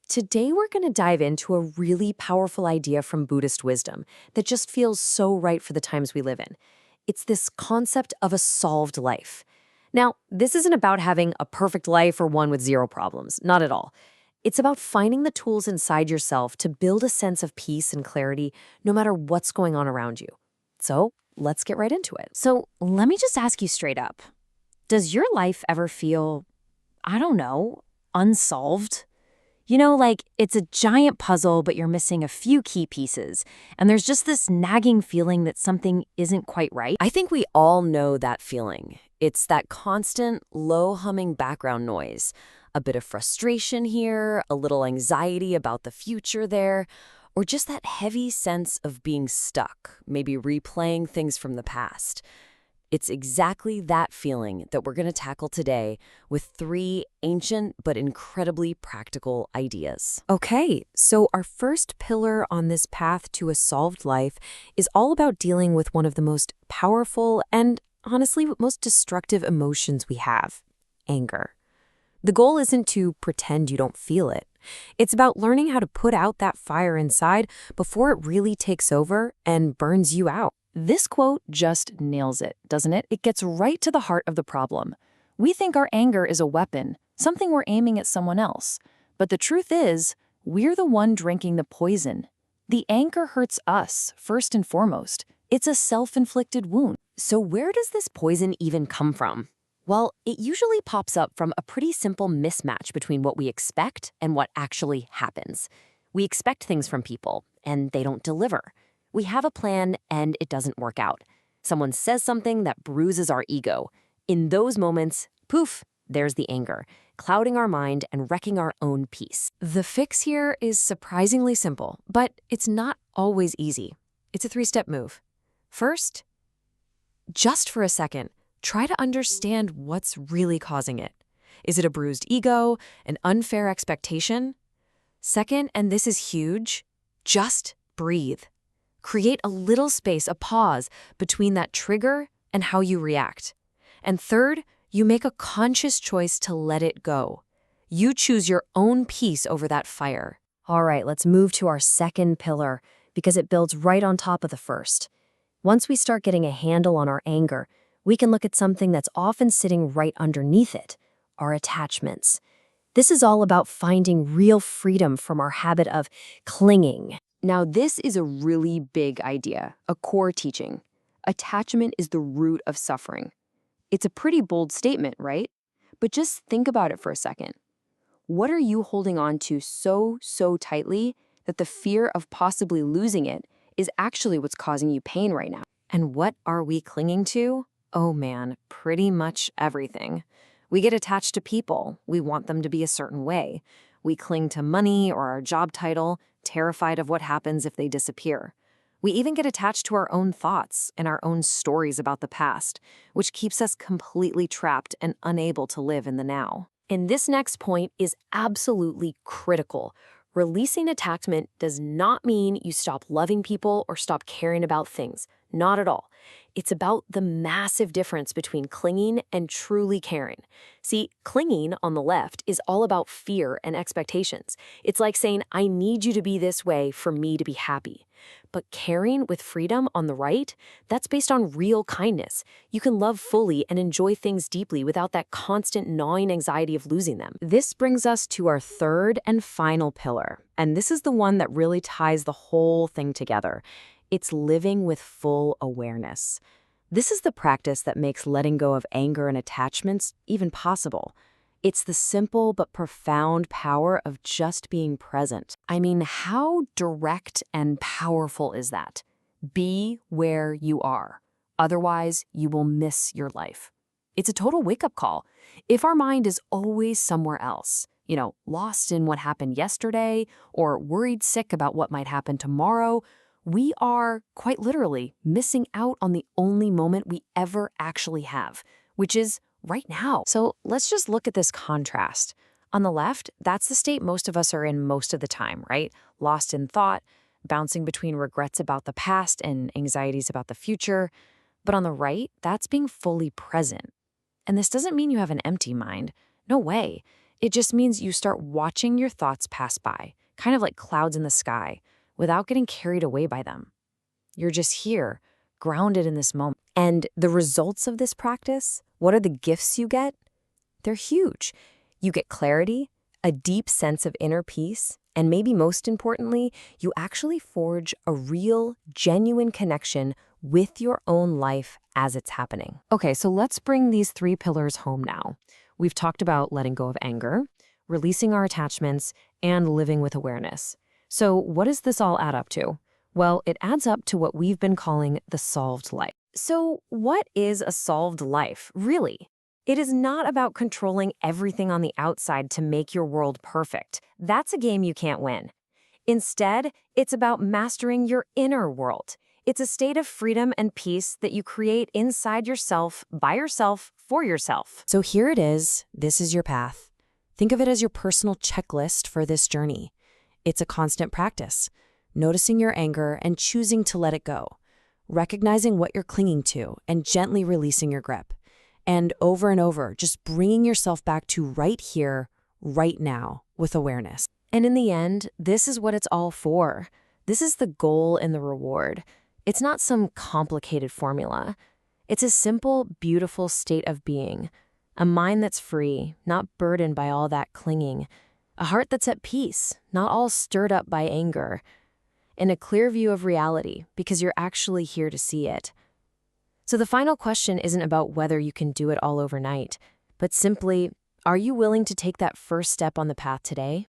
Today, we're going to dive into a really powerful idea from Buddhist wisdom that just feels so right for the times we live in. It's this concept of a solved life. Now, this isn't about having a perfect life or one with zero problems, not at all. It's about finding the tools inside yourself to build a sense of peace and clarity no matter what's going on around you. So, let's get right into it. So, let me just ask you straight up. Does your life ever feel, I don't know, unsolved? Like it's a giant puzzle, but you're missing a few key pieces. And there's just this nagging feeling that something isn't quite right. I think we all know that feeling. It's that constant, low humming background noise. A bit of frustration here, a little anxiety about the future there, or just that heavy sense of being stuck, maybe replaying things from the past. It's exactly that feeling that we're going to tackle today with three ancient but incredibly practical ideas. Okay, so our first pillar on this path to a solved life is all about dealing with one of the most powerful and, honestly, most destructive emotions we have: anger. The goal isn't to pretend you don't feel it. It's about learning how to put out that fire inside before it really takes over and burns you out. This quote just nails it, doesn't it? It gets right to the heart of the problem. We think our anger is a weapon, something we're aiming at someone else. But the truth is, we're the one drinking the poison. The anger hurts us, first and foremost. It's a self-inflicted wound. So where does this poison even come from? Well, it usually pops up from a pretty simple mismatch between what we expect and what actually happens. We expect things from people, and they don't deliver. We have a plan, and it doesn't work out. Someone says something that bruises our ego. In those moments, poof, there's the anger, clouding our mind and wrecking our own peace. The fix here is surprisingly simple, but it's not always easy. It's a three-step move. First, just for a second, try to understand what's really causing it. Is it a bruised ego, an unfair expectation? Second, and this is huge, just breathe. Create a little space, a pause, between that trigger and how you react. And third, you make a conscious choice to let it go. You choose your own peace over that fire. All right, let's move to our second pillar, because it builds right on top of the first. Once we start getting a handle on our anger, we can look at something that's often sitting right underneath it: our attachments. This is all about finding real freedom from our habit of clinging. Now, this is a really big idea, a core teaching. Attachment is the root of suffering. It's a pretty bold statement, right? But just think about it for a second. What are you holding on to so tightly that the fear of possibly losing it is actually what's causing you pain right now? And what are we clinging to? Oh man, pretty much everything. We get attached to people. We want them to be a certain way. We cling to money or our job title, terrified of what happens if they disappear. We even get attached to our own thoughts and our own stories about the past, which keeps us completely trapped and unable to live in the now. And this next point is absolutely critical. Releasing attachment does not mean you stop loving people or stop caring about things. Not at all. It's about the massive difference between clinging and truly caring. See, clinging on the left is all about fear and expectations. It's like saying, I need you to be this way for me to be happy. But caring with freedom on the right, that's based on real kindness. You can love fully and enjoy things deeply without that constant gnawing anxiety of losing them. This brings us to our third and final pillar, and this is the one that really ties the whole thing together. It's living with full awareness. This is the practice that makes letting go of anger and attachments even possible. It's the simple but profound power of just being present. I mean, how direct and powerful is that? Be where you are. Otherwise, you will miss your life. It's a total wake-up call. If our mind is always somewhere else, lost in what happened yesterday or worried sick about what might happen tomorrow, we are, quite literally, missing out on the only moment we ever actually have, which is right now. So let's just look at this contrast. On the left, that's the state most of us are in most of the time, right? Lost in thought, bouncing between regrets about the past and anxieties about the future. But on the right, that's being fully present. And this doesn't mean you have an empty mind. No way. It just means you start watching your thoughts pass by, kind of like clouds in the sky, without getting carried away by them. You're just here, grounded in this moment. And the results of this practice, what are the gifts you get? They're huge. You get clarity, a deep sense of inner peace, and maybe most importantly, you actually forge a real, genuine connection with your own life as it's happening. Okay, so let's bring these 3 pillars home now. We've talked about letting go of anger, releasing our attachments, and living with awareness. So what does this all add up to? Well, it adds up to what we've been calling the solved life. So what is a solved life, really? It is not about controlling everything on the outside to make your world perfect. That's a game you can't win. Instead, it's about mastering your inner world. It's a state of freedom and peace that you create inside yourself, by yourself, for yourself. So here it is. This is your path. Think of it as your personal checklist for this journey. It's a constant practice, noticing your anger and choosing to let it go, recognizing what you're clinging to and gently releasing your grip. And over, just bringing yourself back to right here, right now, with awareness. And in the end, this is what it's all for. This is the goal and the reward. It's not some complicated formula. It's a simple, beautiful state of being. A mind that's free, not burdened by all that clinging. A heart that's at peace, not all stirred up by anger. And a clear view of reality, because you're actually here to see it. So the final question isn't about whether you can do it all overnight, but simply, are you willing to take that first step on the path today?